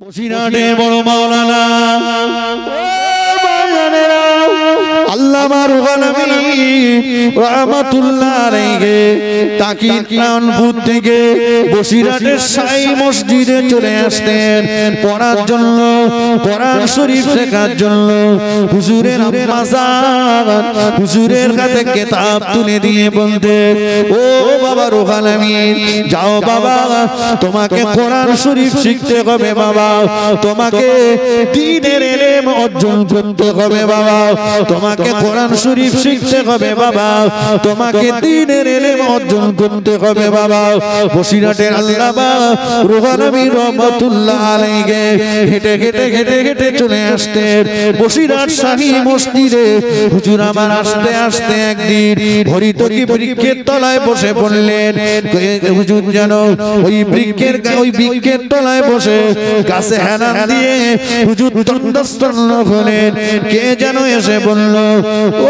বসিরহাটে বড় মাওলানা আল্লামা রুহুল আমিন রাহমাতুল্লাহ আলাইহি তাকির প্রাণপুর থেকে বসিরহাটের শাহী মসজিদে চলে আসতেন পড়ার জন্য, কোরআন শরীফ শেখার জন্য। হুজুরের আম্মা জান হুজুরের কাছে কিতাব তুলে দিয়ে বলতেন, ও বাবা রুহুল আমিন, যাও বাবা, তোমাকে কোরআন শরীফ শিখতে হবে বাবা, তোমাকে দ্বীনের ইলম অর্জন করতে হবে বাবা, তোমাকে কোরআন শরীফ শিখতে হবে বাবা, তোমাকে দ্বীনের ইলম অর্জন করতে হবে বাবা। বসিরহাটের আল্লামা রুহুল আমিন রাহমাতুল্লাহ আলাইহি হেঁটে হেঁটে হেঁটে হেঁটে চলে আসতেন বসিরহাট শাহী মসজিদে। হুজুর আমার আস্তে আস্তে একদিন হরিতকি বৃক্ষের তলায় বসে পড়লেন। হুজুর যেন ওই বৃক্ষের তলায় বসে গাছে হেলান দিয়ে হুজুর তন্দ্রস্তন্ন হলেন। কে যেন এসে বলল,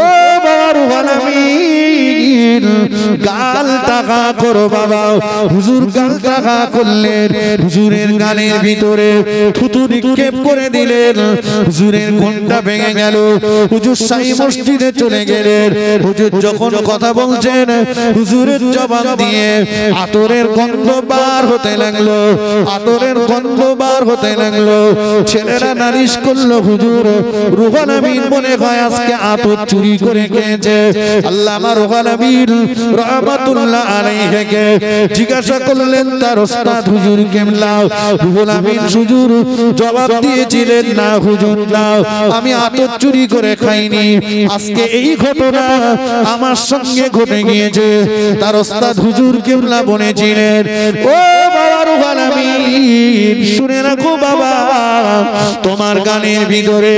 ও বাবা রুহুল আমিন, গাল টাকা করো বাবা। হুজুর গাল টাকা করলেন, হুজুরের গালের ভিতরে থুতু নিক্ষেপ করে দিলেন। হুজুরের ঘোমটা ভেঙে গেল। হুজুর শাহী মসজিদে চলে গেলেন। হুজুর যখন কথা বলছেন হুজুরের জবান দিয়ে আতরের গন্ধ বার হতে লাগলো, আতরের গন্ধ বার হতে লাগলো। ছেলেরা নালিশ করলো, হুজুর রুহুল আমিন মনে হয় আজকে আতর চুরি করে খেয়েছে। আল্লামা রুহুল আমিন রাহমাতুল্লাহ আলাইহিকে জিজ্ঞাসা করলেন তার ওস্তাদ হুজুর কেমলা। রুহুল আমিন হুজুর জবাব দিয়েছিলেন, না হুজুর না, আমি আতর চুরি করে খাইনি, আজকে এই ঘটনা আমার সঙ্গে ঘটে গিয়েছে। তার ওস্তাদ হুজুর কেমলা বলেছিলেন, ও বাবা রুহুল আমিন, শুনে রাখো বাবা, তোমার গানের ভিতরে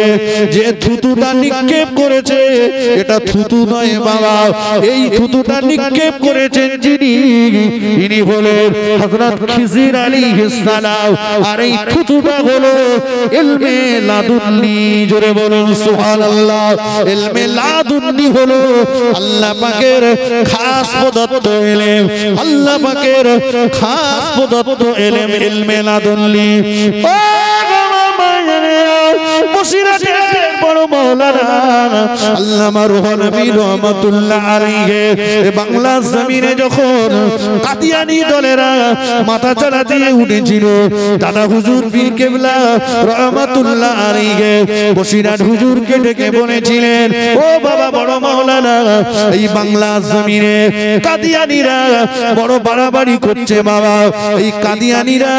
যে থুতুটা নিক্ষেপ করেছে এটা থুতু নয় বাবা, এই থুতুটা নিক্ষেপ করেছেন যিনি, ইনি হলেন হযরত খিজির আলাইহিস সালাম। আর এই থুতুটা হলো ইলমে লাদুন্নি। জোরে বলুন সুবহানাল্লাহ। ইলমে লাদুন্নি হলো আল্লাহ পাকের খাস প্রদত্ত ইলম, আল্লাহ পাকের খাস প্রদত্ত ইলম, ইলমে লাদুন্নি। ও বসিরহাটের বড় মাওলানা আল্লামা রুহুল আমিন রাহমাতুল্লাহ আলাইহি বাংলা জমিনে যখন কাদিয়ানী দলেরা মাথা চাড়া দিয়ে উঠেছিল, দাদা হুজুর পীর কেবলা রাহমাতুল্লাহ আলাইহি বসিরহাট হুজুরকে ডেকে বলেছিলেন, ও বাবা বড় মাওলানা, এই বাংলা জমিনে কাদিয়ানীরা বড় বাড়াবাড়ি করছে বাবা, এই কাদিয়ানীরা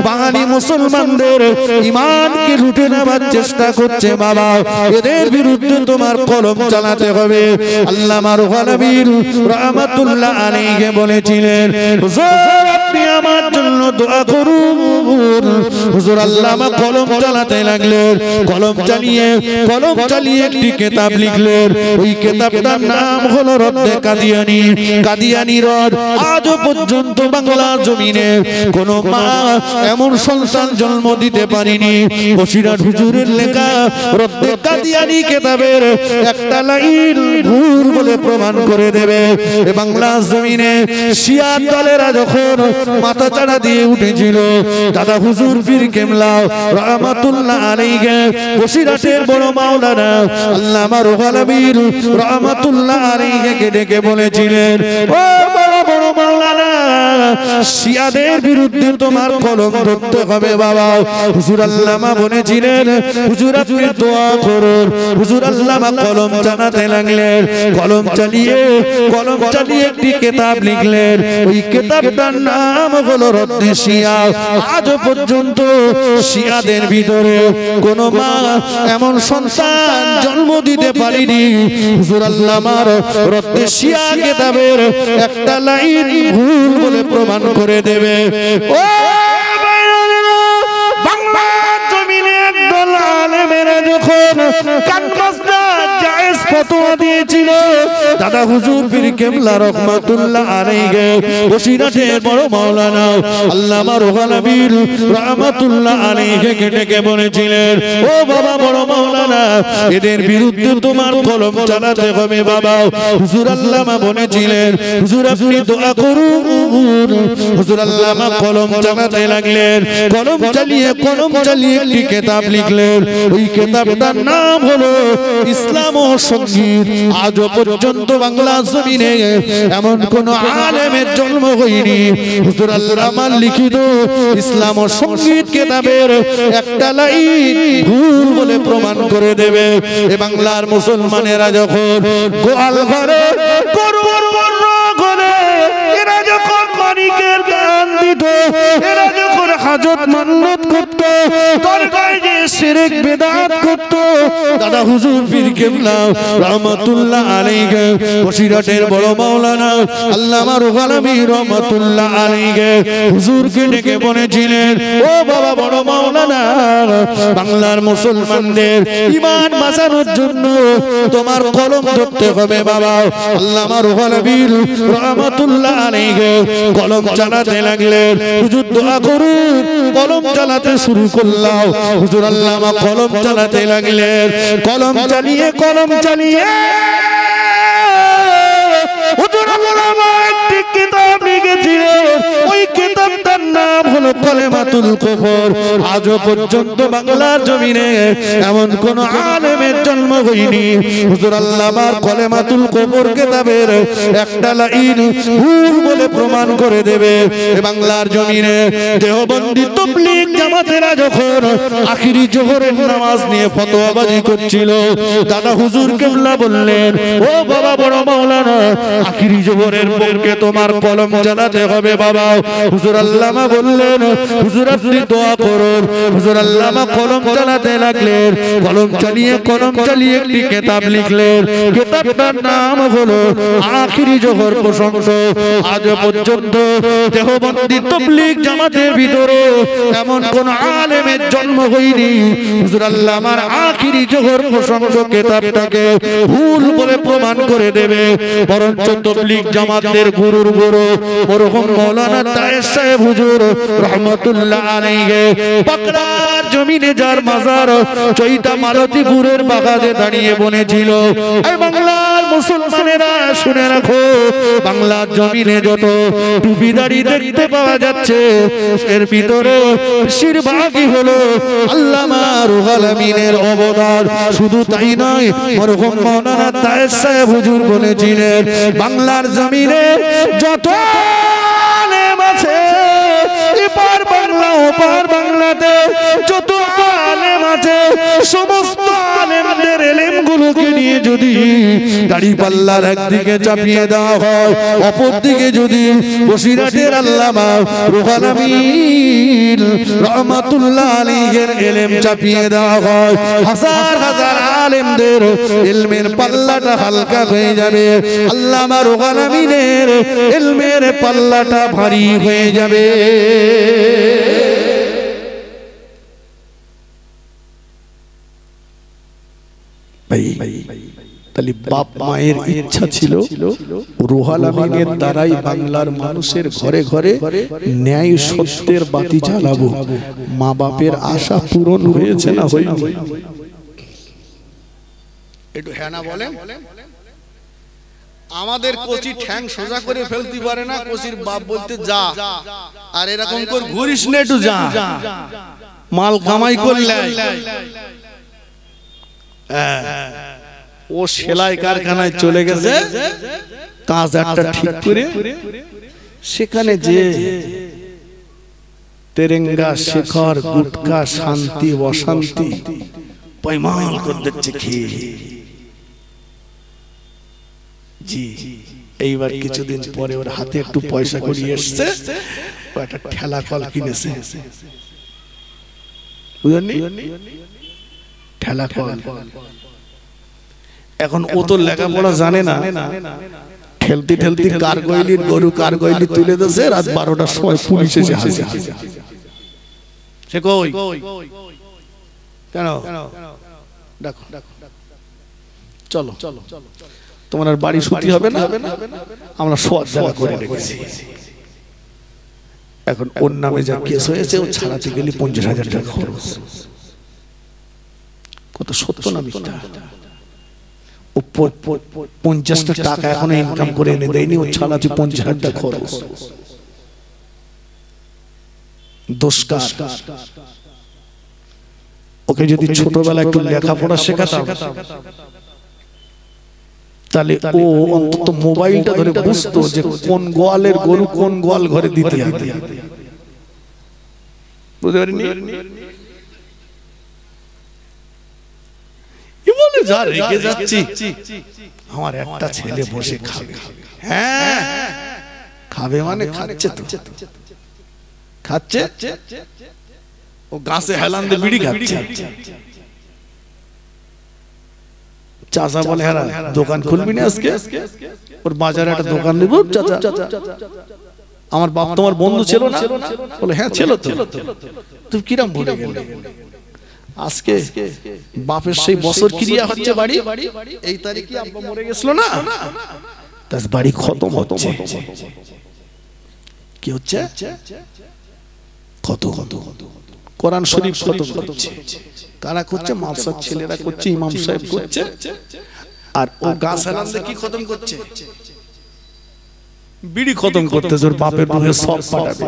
বাঙালি মুসলমানদের ঈমানকে লুটে নেওয়ার চেষ্টা করছে বাবা, এদের বিরুদ্ধে তোমার কলম চালাতে হবে। আল্লামা রুহুল আমিন রাহমাতুল্লাহ আলাইহি বলেছিলেন, হুজুর আপনি আমার জন্য দোয়া করুন। হুজুর আল্লামা কলম চালাতে লাগলেন, কলম চালিয়ে একটি কিতাব লিখলেন। ওই কিতাবটার নাম হলো রদ্দে কাদিয়ানী। কাদিয়ানী রদ আজও পর্যন্ত বাংলা জমিনে কোন মা এমন সন্তান জন্ম দিতে পারেনি। বসিরহাট হুজুরের লেখা রদ্দে কাদিয়ানী কিতাবের একটা লাইন ভুল বলে প্রমাণ করে দেবে। বাংলা জমিনে শিয়া দলেরা যখন মাথা চাড়া দিয়ে উঠেছিল, দাদা হুজুর পীর কেবলা রাহমাতুল্লাহ আলাইহি বসিরহাটের বড় মাওলানা আল্লামা রুহুল আমিন রাহমাতুল্লাহ আলাইহি ডেকে বলেছিলেন, ও বড় মাওলানা, শিয়াদের বিরুদ্ধে তোমার কলম ধরতে হবে বাবা। হুজুর আল্লামা বলেছিলেন, হুজুর আপনি দোয়া করুন। হুজুর আল্লামা কলম চালাতে লাগলেন, কলম চালিয়ে একটি কিতাব লিখলেন। ওই কিতাবটার নাম হলো রদ্দে শিয়া। আজও পর্যন্ত শিয়াদের ভিতরে কোন মা এমন সন্তান জন্ম দিতে পারেনি। হুজুর আল্লামার রদ্দে শিয়া কিতাবের একটা লাইন ভুল বলে প্রমাণ করে দেবে। ও বাংলা জমিনে একদল আলেমেরা যখন কানমাসটা জায়েজ ফতোয়া দিয়েছিল, দাদা হুজুর পীর কেবলা রাহমাতুল্লাহ আলাইহি বসিরহাটের বড় মাওলানা আল্লামা রুহুল আমিন রাহমাতুল্লাহ আলাইহি ডেকে বলেছিলেন, ও বাবা বড় মাওলানা, মাওলানা এদের বিরুদ্ধে তোমার কলম চালাতে হবে বাবা। হুজুর আল্লামা বলেছিলেন হুজুর আপনি দোয়া করুন। হুজুর আল্লামা কলম চালাতে লাগলেন, কলম চালিয়ে একটি কিতাব লিখলেন। ওই কিতাবটার নাম হলো ইসলাম ও সঙ্গীত। আজও পর্যন্ত বাংলা জমিনে এমন কোন আলেমের জন্ম হয়নি হুজুর আল্লামা লিখিত ইসলাম ও সঙ্গীত কিতাবের একটা লাইন ভুল বলে প্রমাণ করে দেবে। এ বাংলার মুসলমানেরা যখন গোয়াল ঘরে গরু ঘরে এরা যখন মানিকের গান দিত, এরা যখন হাজত মান্নত করত, দরগায় যে শিরক বিদআত করত, দাদা হুজুর পীর কেবলা রহমাতুল্লাহ আলাইহি বসিরহাটের বড় মাওলানা আল্লামা রুহুল আমিন রহমাতুল্লাহ আলাইহি হুজুরকে ডেকে বলেছিলেন, ও বাবা বড় মাওলানা, বাংলার মুসলমানদের ঈমান বাঁচানোর জন্য তোমার কলম ধরতে হবে বাবা। আল্লামা রুহুল আমিন রহমাতুল্লাহ আলাইহি কলম চালাতে লাগলেন। হুজুর দোয়া করুন। কলম চালাতে শুরু করলাম। হুজুর আল্লামা কলম চালাতে লাগলেন। কলম চালিয়ে হুজুর আল্লামা একটি কিতাব লিখেছিলেন। ওই কিতাবটার নাম হলো কালেমাতুল কুফর। আজও পর্যন্ত বাংলার জমিনে এমন কোন আলেমের জন্ম হয়নি হুজুর আল্লামার কালেমাতুল কুফর কিতাবের একটা লাইন ভুল বলে প্রমাণ করে দেবে। বাংলার জমিনে দেওবন্দি তাবলীগ জামাতেরা যখন আখিরি জোহরের নামাজ নিয়ে ফতোয়াবাজি করছিল, দাদা হুজুর কেবলা বললেন, ও বাবা বড় মাওলানা, আখিরি জোহরের পক্ষে তোমার কলম চালাতে হবে বাবা। হুজুর আল্লামা বললেন, হুজুর আপনি দোয়া করুন। হুজুর আল্লামা কলম চালাতে লাগলেন। কলম চালিয়ে একটি কিতাব লিখলেন। কিতাবটার নাম হলো আখিরি জোহর প্রসঙ্গ। আজ পর্যন্ত দেওবন্দি তাবলীগ জামাতের ভিতরে এমন কোন আলেমের জন্ম হয়নি হুজুর আল্লামার আখিরি জোহর প্রসঙ্গ কিতাবটাকে ভুল বলে প্রমাণ করে দেবে। বরঞ্চ তাবলীগ জামাতের গুরুর গুরু মরহুম মাওলানা তায়ের সাহেব হুজুর রহমাতুল্লাহ আলাইহি পাকড়ার জমিনে যার মাজার চৈতা মালতীপুরের বাগানে দাঁড়িয়ে বনেছিল, এই বাংলার মুসলমানেরা শুনে রাখো, বাংলার জমিনে যত টুপিদারি দেখতে পাওয়া যাচ্ছে এর ভিতরে বেশিরভাগই হলো আল্লামা রুহুল আমিনের অবদান। শুধু তাই নয়, মরহুম মাওলানা তায়ের সাহেব হুজুর বলেছিলেন, বাংলার জমিনে যত আলেম আছে এপার বাংলা ওপার বাংলাতে যত আলেম আছে সমস্ত আলেমদের ইলমগুলোকে নিয়ে যদি দাড়ি পাল্লার একদিকে চাপিয়ে দেওয়া হয়, অপর দিকে যদি বসিরহাটের আল্লামা রুহুল আমিন রহমাতুল্লাহ আলাইহির ইলম চাপিয়ে দেওয়া হয়, হাজার হাজার আলেমদের ইলমের পাল্লাটা হালকা হয়ে যাবে, আল্লামা রুহুল আমিনের ইলমের পাল্লাটা ভারী হয়ে যাবে। তাহলে বাপ মায়ের ইচ্ছা ছিল রুহুল আমিনের দ্বারাই বাংলার মানুষের ঘরে ঘরে ন্যায় সত্যের বাতি জ্বালাবো। মা বাপের আশা পূরণ হয়েছে না হয়নি? একটু হ্যাঁ না বলেন। আমাদের কোচি ঠ্যাং সোজা করে ফেলতে পারে না, কোচির বাপ বলতে যা, আর এরকম করে ঘুরিস না, একটু যা, মাল কামাই করলে। ও সেলাই কারখানায় চলে গেছে কাজ একটা ঠিক করে, সেখানে যে তেরেঙ্গা শেখর গুটকা শান্তি অশান্তি পয়মাল করে দিচ্ছে খেয়ে। জি, এইবার কিছুদিন পরে ওর হাতে একটু পয়সা করি এসছে, ও একটা ঠেলা কল কিনেছে, বুঝলেন? ঠেলা কল। এখন ও তো লেখাপড়া জানে না, ঠেলতে ঠেলতে কারগইলির গরু কারগইলি তুলে দিয়েছে। রাত 12টার সময় পুলিশ এসে হাজির। সে কই কেন? দেখো চলো তোমার আর বাড়ি ছুটি হবে না, আমরা সব জায়গা করে রেখেছি। এখন ওর নামে যা কেস হয়েছে ও ছাড়াতে গেলে 50,000 টাকা খরচ। কত সত্য না মিথ্যা? ও 50টা টাকা এখন ইনকাম করে এনে দেয়নি, ও ছাড়া 50,000 টাকা খরচ। দোষকার ওকে যদি ছোটবেলা একটু লেখাপড়া শেখাতাম, তাহলে ও অন্তত মোবাইলটা ধরে বুঝতো যে কোন গোয়ালের গরু কোন গোয়াল ঘরে দিতে হবে। বুঝতে পারিনি? বলে যা রেখে যাচ্ছি, আমার একটা ছেলে বসে খাবে। হ্যাঁ খাবে মানে খাচ্ছে তো, খাচ্ছে। ও গাছে হেলান দিয়ে বিড়ি খাচ্ছে। চাচা বলে হ্যাঁ দোকান খুলবি না আজকে? ওর বাজারে একটা দোকান দেবো। চাচা আমার বাপ তোমার বন্ধু ছিল না? বলে হ্যাঁ ছিল তো। তুমি কিরম ভুলে গেলে? আজকে বাপের সেই বছর ক্রিয়া হচ্ছে বাড়ি, এই তারিখে আব্বা মরে গেছিল না, তার বাড়ি খতম হচ্ছে। কি হচ্ছে? খতম। কোরআন শরীফ খতম করছে। কারা করছে? মাদ্রাসার ছেলেরা করছে, ইমাম সাহেব করছে। আর ও গাছ হেলান দিয়ে কি খতম করছে? বিড়ি খতম করতে। ওর বাপের রুহে সব পাঠাবে।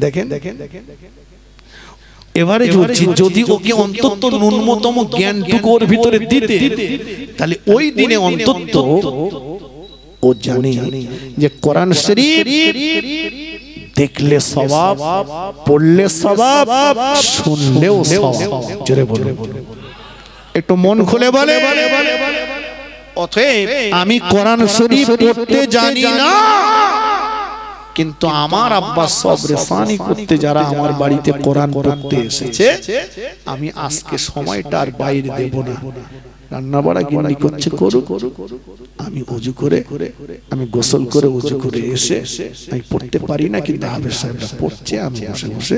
দেখেন এবারে যদি ওকে অন্তত ন্যূনতম জ্ঞানটুকু ওর ভিতরে দিতে, তাহলে ওই দিনে অন্তত ও জানে যে কোরআন শরীফ দেখলে সওয়াব, পড়লে সওয়াব, শুনলেও সওয়াব। জোরে বলুন, একটু মন খুলে বলে। অতএব আমি কোরআন শরীফ পড়তে জানি না, কিন্তু আমার আব্বা সবরেসানি করতে যারা আমার বাড়িতে কোরআন পড়তে এসেছে, আমি আজকে সময়টা আর বাইরে দেব না। রান্না বাড়া গিন্নি করছে করুক, আমি ওযু করে, আমি গোসল করে ওযু করে এসে, আমি পড়তে পারি না, কিন্তু হাফেজ সাহেবরা পড়ছে, আমি বসে বসে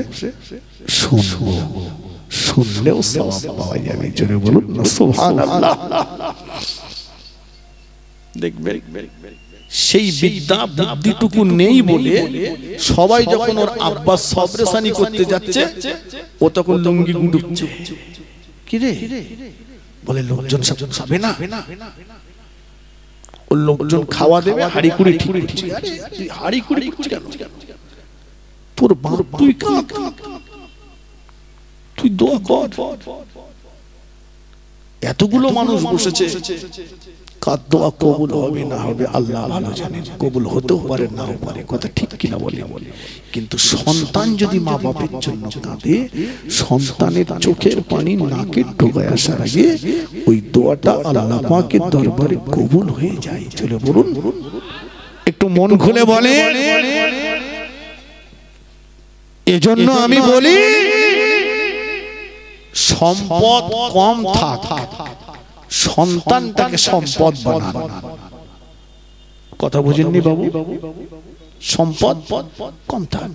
শুনবো। শুনলেও সওয়াব পাওয়া যাবে। জোরে বলুন না সুবহানাল্লাহ। দেখবেন সেই বিদ্যা বুদ্ধিটুকু নেই বলে সবাই যখন ওর আব্বা সবরেসানি করতে যাচ্ছে, ও তখন লুঙ্গি গুঁড়ুচ্ছে। কি রে বলে, লোকজন সব খাবে না, ও লোকজন খাওয়া দেবে, হাড়ি কুড়ি ঠিক করছে। আরে তুই হাড়ি কুড়ি করছিস কেন? তোর বাপ তুই কাঁদ, তুই দোয়া কর। এতগুলো মানুষ বসেছে, কার দোয়া কবুল হবে না হবে আল্লাহ ভালো জানেন। কবুল হতেও পারে, নাও পারে, কথা ঠিক কিনা বলে। কিন্তু সন্তান যদি মা বাপের জন্য কাঁদে, সন্তানের চোখের পানি নাকে ঢোকায় আসার আগে ওই দোয়াটা আল্লাহ পাকের দরবারে কবুল হয়ে যায়। চলে বলুন, একটু মন খুলে বলে। এজন্য আমি বলি, সম্পদ কম থাক, সন্তানটাকে সম্পদ বানান। কথা বুঝেননি বাবু? সম্পদ কম থাক,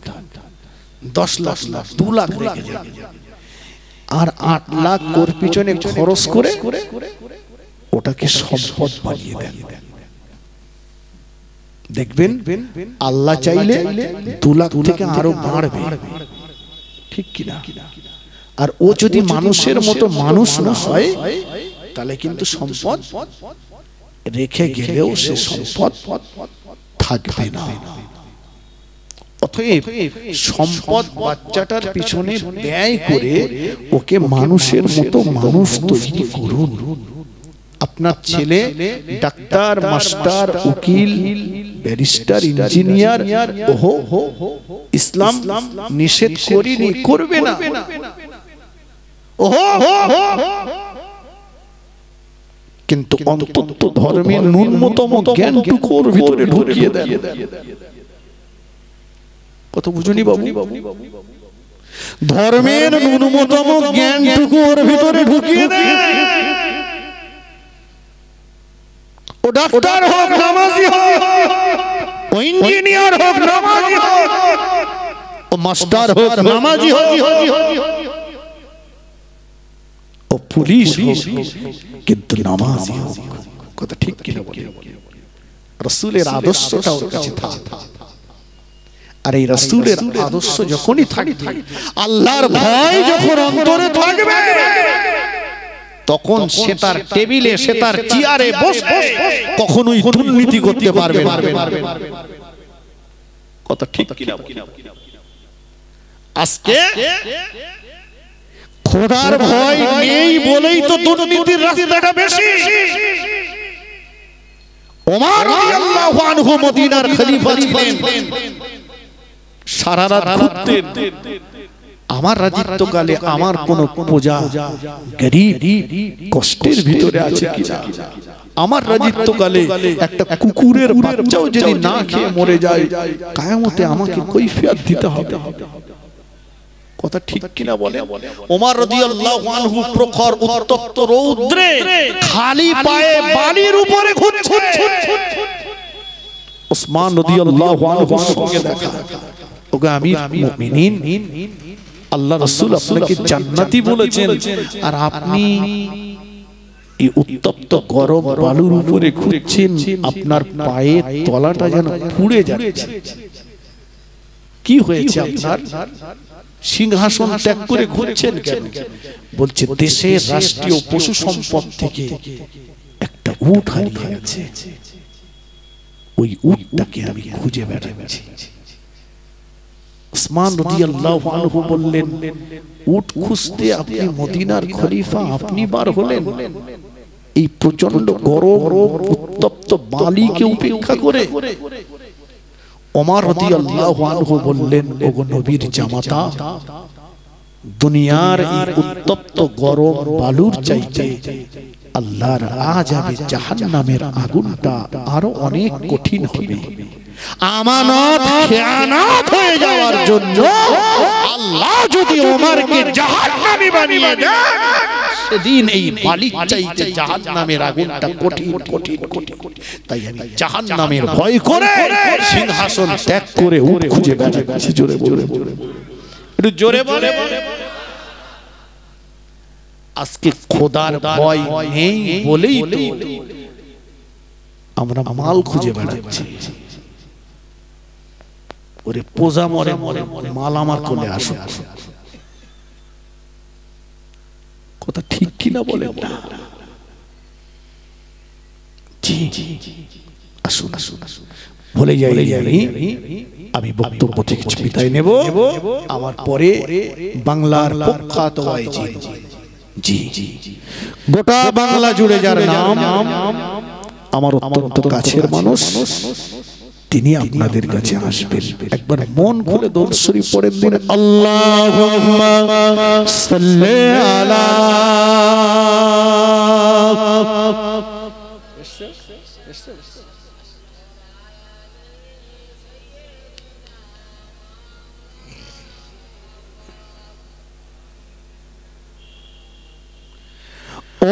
10 লাখ 2 লাখ রেখে যান, আর 8 লাখ ওর পিছনে খরচ করে ওটাকে সম্পদ বানিয়ে দেন। দেখবেন আল্লাহ চাইলে 2 লাখ থেকে আরো বাড়বে, ঠিক কিনা? আর ও যদি মানুষের মতো মানুষ না হয়, তাহলে কিন্তু সম্পদ রেখে গেলেও সে সম্পদ থাকবে না। অতএব সম্পদ বাচ্চাটার পিছনে ব্যয় করে ওকে মানুষের মতো মানুষ তৈরি করুন। আপনার ছেলে ডাক্তার, মাস্টার, উকিল, ব্যারিস্টার, ইঞ্জিনিয়ার, ওহো ইসলাম নিষেধ করেনি, করবে না। ওহো কিন্তু অন্তত ধর্মের ন্যূনতম জ্ঞানটুকু ওর ভিতরে ঢুকিয়ে দেন। কত বুঝুনি বাবু? ধর্মের ন্যূনতম জ্ঞানটুকু ওর ভিতরে ঢুকিয়ে দেন। ও ডাক্তার হোক, নামাজি হোক, ও ইঞ্জিনিয়ার হোক, নামাজি হোক, ও মাস্টার হোক, নামাজি হোক, ও পুলিশ হোক, কিন্তু নামাজি হোক। কথা ঠিক কিনা বলে? রাসূলের আদর্শটা ওর কাছে থাক। আর এই রাসূলের আদর্শ যখনই থাকবে, আল্লাহর ভয় যখন অন্তরে থাকবে, তখন সে তার টেবিলে, সে তার চেয়ারে বসে কখনোই দুর্নীতি করতে পারবে না। কথা ঠিক কিনা? আজকে খোদার ভয় নেই বলেই তো দুর্নীতির রাস্তাটা বেশি। ওমর রাদিয়াল্লাহু আনহু মদিনার খলিফা ছিলেন, সারা রাত ঘুরতেন। আমার রাজত্বকালে আমার কোন প্রজা গরীব কষ্টের ভিতরে আছে কিনা, আমার রাজত্বকালে একটা কুকুরের বাচ্চাও যদি না খেয়ে মরে যায়, কিয়ামতে আমাকে কৈফিয়ত দিতে হবে। কথা ঠিক কিনা বলে? ওমর রাদিয়াল্লাহু আনহু প্রখর উত্তপ্ত রৌদ্রে খালি পায়ে বালির উপরে ঘুরছে। ওসমান রাদিয়াল্লাহু আনহুর সঙ্গে দেখা, ওগো আমির মুমিনিন, আল্লাহ রাসূল আপনাকে জান্নাতি বলেছেন, আর আপনি এই উত্তপ্ত গরম বালুর উপরে ঘুরছেন, আপনার পায়ের তলাটা যেন পুড়ে যাচ্ছে। কি হয়েছে আপনার? সিংহাসন ত্যাগ করে ঘুরছেন কেন? বলছে দেশের রাষ্ট্রীয় পশু সম্পদ থেকে একটা উট হারিয়ে গেছে, ওই উটটাকে আমি খুঁজে বেড়াচ্ছি। ওসমান রাদিয়াল্লাহু আনহু বললেন, উট খুঁজতে আপনি মদিনার খলিফা আপনি বার হলেন, এই প্রচন্ড গরম উত্তপ্ত বালিকে উপেক্ষা করে? ওমর রাদিয়াল্লাহু আনহু বললেন, ওগো নবীর জামাতা, দুনিয়ার এই উত্তপ্ত গরম বালুর চাইতে আল্লাহর আযাবে জাহান্নামের আগুনটা আরো অনেক কঠিন হবে। আমানত খেয়ানত হয়ে যাওয়ার জন্য আল্লাহ যদি ওমরকে জাহান্নামী বানিয়ে দেন, সেদিন এই বালির চাইতে জাহান্নামের আগুনটা কঠিন কঠিন কঠিন। তাই আমি জাহান্নামের ভয় করে সিংহাসন ত্যাগ করে উট খুঁজে বেড়াচ্ছি। জোরে বলে, একটু জোরে বলে। আজকে খোদার ভয় নেই বলেই তো আমরা মাল খুঁজে বেড়াচ্ছি। ওরে পোজা মরে মরে মাল আমার কোলে আসো। কথা ঠিক কিনা বলেন না? জি, আসুন আসুন। বলে যাই আমি বক্তব্য থেকে কিছু বিদায় নেব। আমার পরে বাংলার প্রখ্যাত ওয়াইজি, জি গোটা বাংলা জুড়ে যার নাম, আমার অত্যন্ত কাছের মানুষ, তিনি আপনাদের কাছে আসবেন। একবার মন খুলে দরুদ শরীফ পড়েন দিন, আল্লাহুম্মা সাল্লি আলা।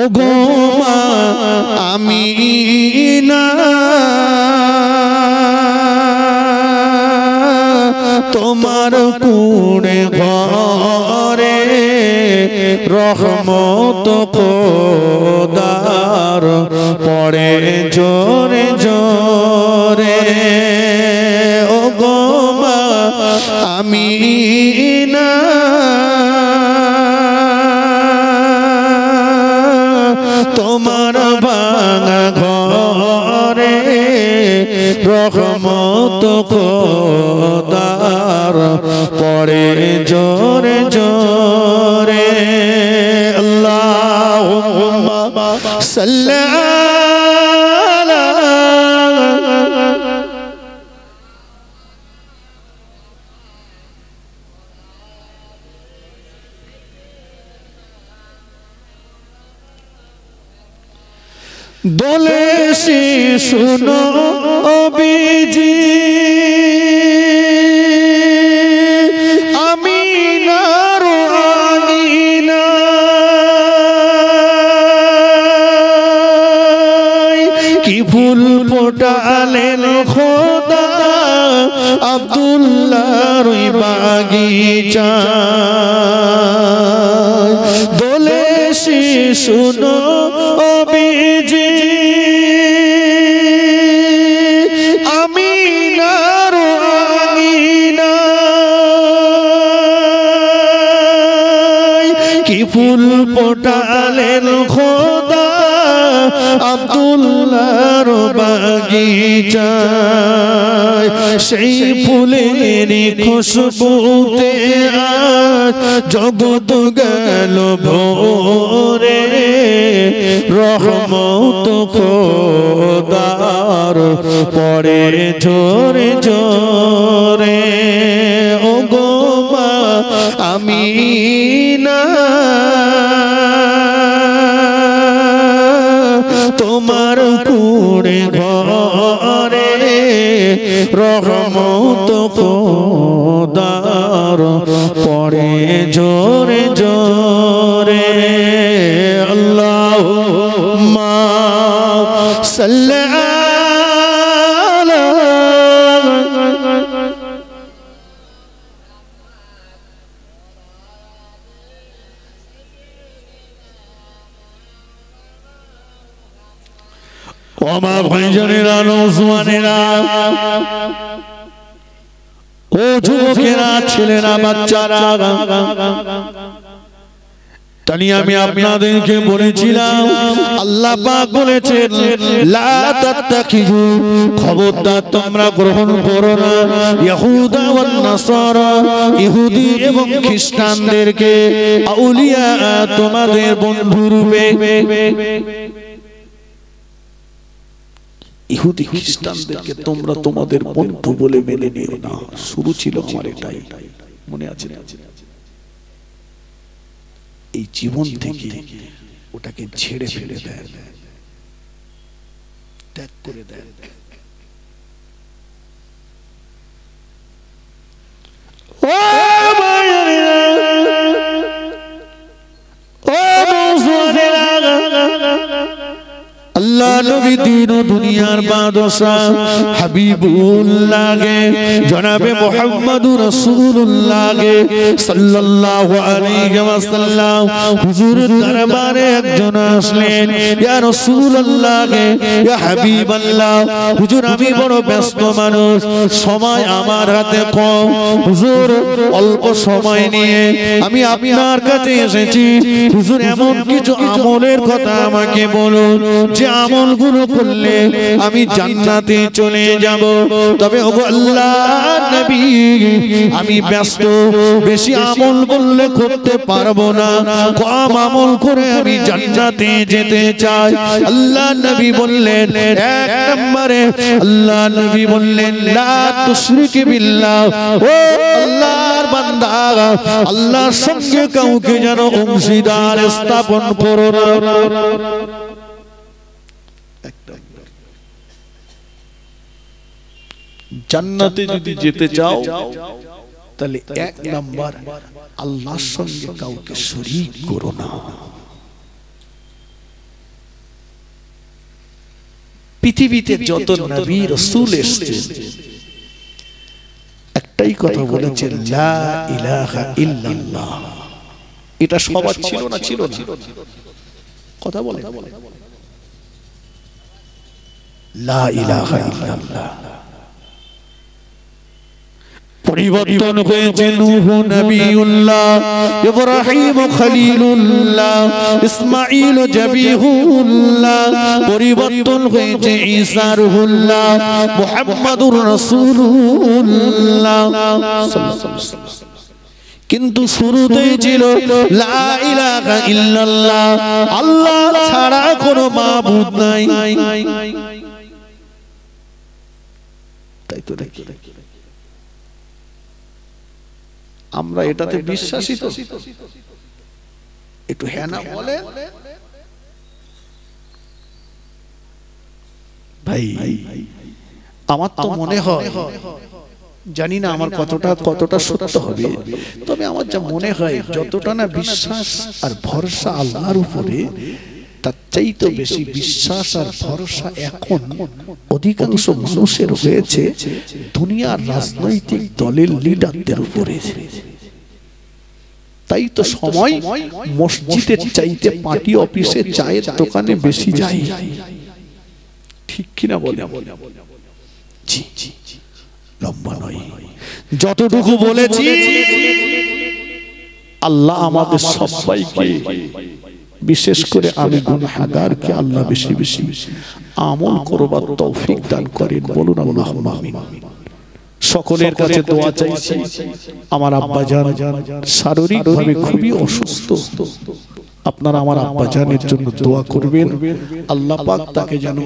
ওগো মা আমিনা, তোমার কুড়ে ঘরে রহমত খোদার পড়ে জোরে জোরে। ওগো মা আমিনা, তোমার ভাঙা ঘরে রহমত খোদার পড়ে জোরে জোরে। আল্লাহুম্মা সাল্লি আলা। বলে শুনো বিজি, আমিনার আমিনা, কি ফুল ফোটালেন খোদা আব্দুল্লাহর বাগিচা। বলে শুনো বিজি, আমিনার আমিনা, ফুল ফোটালেন খোদা আব্দুল্লাহর বাগিচায়, সেই ফুলের খুশবুতে আজ জগৎ গেল ভরে, রহমত খোদার পড়ে ঝরে ঝরে। ও গো মা আমিনা তোমার কুড়ে ঘরে, রহমত খোদার পড়ে ঝরে ঝরে। আল্লাহুম্মা সাল্লি আলা ওমা ভাইজানেরা, নওজওয়ানেরা, ও যুবকেরা, ছেলেরা, বাচ্চারা, তানি আমি আপনাদেরকে বলেছিলাম আল্লাহ পাক বলেছেন লা তাত্তাখিযু, খবরদার তোমরা গ্রহণ করো না ইহুদা ওয়ান নাসারা, ইহুদি এবং খ্রিস্টানদেরকে আউলিয়া, তোমাদের বন্ধু রূপে। ইহুদি খ্রিস্টানদেরকে তোমরা তোমাদের বন্ধু বলে মেনে নিও না। শুরু ছিল আমার এটাই, মনে আছে? এই জীবন থেকে ওটাকে ছেড়ে ফেলে দেন, ত্যাগ করে দেন। ও ভাইয়েরা, ও নওজওয়ানেরা, আল্লাহ নবী দিন ও দুনিয়ার বাদশাহ হাবিবুল্লাহ জনাবে মুহাম্মদুর রাসূলুল্লাহ সাল্লাল্লাহু আলাইহি ওয়াসাল্লাম হুজুরের দরবারে একজন আসলেন, ইয়া রাসূলুল্লাহ, ইয়া হাবিবাল্লাহ, হুজুর আমি বড় ব্যস্ত মানুষ, সময় আমার হাতে কম, হুজুর অল্প সময় নিয়ে আমি আপনার কাছে এসেছি, হুজুর এমন কিছু আমলের কথা আমাকে বলুন যে আমলগুলো করলে আমি জান্নাতে চলে যাব। তবে ওগো আল্লাহর নবী, আমি ব্যস্ত, বেশি আমল বললে করতে পারবো না, কম আমল করে আমি জান্নাতে যেতে চাই। আল্লাহর নবী বললেন, এক নম্বরে আল্লাহর নবী বললেন লা তুশরিক বিল্লাহ, ও আল্লাহর বান্দা, আল্লাহর সঙ্গে কাউকে যেন অংশীদার স্থাপন করো না। জান্নাতে যদি যেতে চাও তাহলে এক নাম্বার আল্লাহর সঙ্গে কাউকে শরীক করো না। পৃথিবীতে যত নবী রাসূল এসেছেন একটাই কথা বলেছেন, লা ইলাহা ইল্লাল্লাহ। এটা সবার ছিল না? ছিল না? কথা বলে, লা ইলাহা ইল্লাল্লাহ। পরিবর্তন হয়েছে নূহ নবিউল্লাহ, ইব্রাহিম খলিলুল্লাহ, ইসমাঈল জবিহুল্লাহ, পরিবর্তন হয়েছে ঈসা রুহুল্লাহ, মুহাম্মাদুর রাসূলুল্লাহ সাল্লাল্লাহু আলাইহি ওয়াসাল্লাম। কিন্তু শুরুতেই ছিল লা ইলাহা ইল্লাল্লাহ, আল্লাহ ছাড়া কোনো মাবুদ নাই। তাই তো দেখি আমরা এটাতে বিশ্বাসী তো? একটু হ্যাঁ না বলে ভাই। আমার তো মনে হয়, জানি না আমার কতটা সত্য হবে, তবে আমার যা মনে হয় যতটা না বিশ্বাস আর ভরসা আল্লাহর উপরে, তার চাইতে বেশি বিশ্বাস আর ভরসা এখন অধিকাংশ মানুষের হয়েছে দুনিয়ার রাজনৈতিক দলের লিডারদের উপরে। তাই তো সময় মসজিদের চাইতে পার্টি অফিসে, চায়ের দোকানে বেশি যায়, ঠিক কিনা বলে? জি জি, লম্বা নয়, যতটুকু বলেছি আল্লাহ আমাদের সবাইকে বিশেষ করে আমি গুনাহগারকে আল্লাহ বেশি বেশি আমল করবার তৌফিক দান করেন, বলুন আল্লাহুম্মা আমিন। সকলের কাছে দোয়া চাইছি। আমার আব্বাজান শারীরিকভাবে খুবই অসুস্থ, আপনারা আমার আব্বাজানের জন্য দোয়া করবেন, আল্লাহ পাক তাকে যেন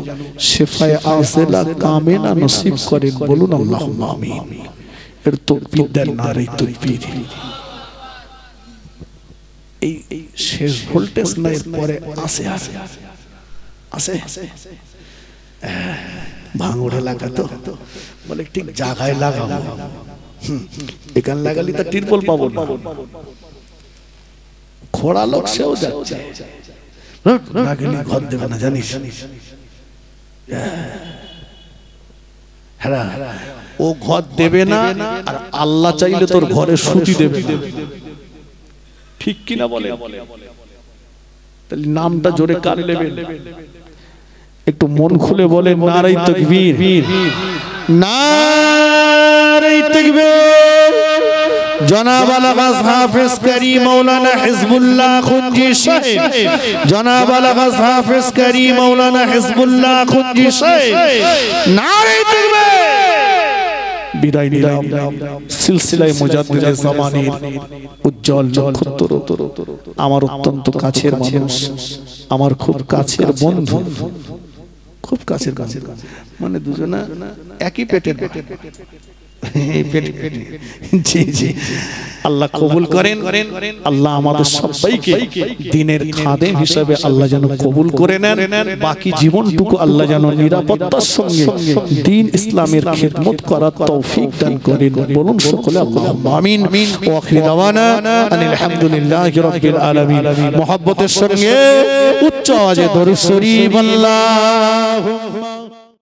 শিফায়ে আজিলা কামিলা নসিব করেন, বলুন আল্লাহুম্মা আমিন। এর তাকবীর দেন, নারে তাকবীর। এই শেষ ভোল্টেজ না, এর পরে আছে আছে ভাঙড় এলাকা তো বলে ঠিক জায়গায় লাগাবো, এখানে লাগালি তো টিরপল পাবো না, খোড়া লোক সেও যাচ্ছে, ঘর দেবে না জানিস। হ্যাঁ, ও ঘর দেবে না, আর আল্লাহ চাইলে তোর ঘরে সুতি দেবে, ঠিক কিনা বলে? তাহলে নামটা জোরে কার নেবেন? একটু মন খুলে বলেন নারে তাকবীর, নারে তাকবীর। জনাব আল-গাজ হাফেজ কারি মাওলানা হিজবুল্লাহ খুনজি সাহেব, জনাব আল-গাজ হাফেজ কারি মাওলানা হিজবুল্লাহ খুনজি সাহেব, নারে তাকবীর। বিদায় নিলাম সিলসিলায়ে মুজাদ্দিদে জামানের উজ্জ্বল নক্ষত্র, আমার অত্যন্ত কাছের মানুষ, আমার খুব কাছের বন্ধু, খুব কাছের মানে দুজনা একই পেটের, জি জি। আল্লাহ কবুল করেন, আল্লাহ আমাদের সবাইকে দ্বীনের খাদেম হিসেবে আল্লাহ যেন কবুল করে নেন, বাকি জীবনটুকু আল্লাহ যেন নিরাপত্তার সঙ্গে দ্বীন ইসলামের খিদমত করার তৌফিক দান করেন, বলুন সকলে আল্লাহুম্মা আমিন। ওয়া আখিরু দাওয়ানা আনিল হামদুলিল্লাহি রাব্বিল আলামিন। মুহাব্বতের সঙ্গে উচ্চ আওয়াজে দরুদ শরীফ আল্লাহুম্মা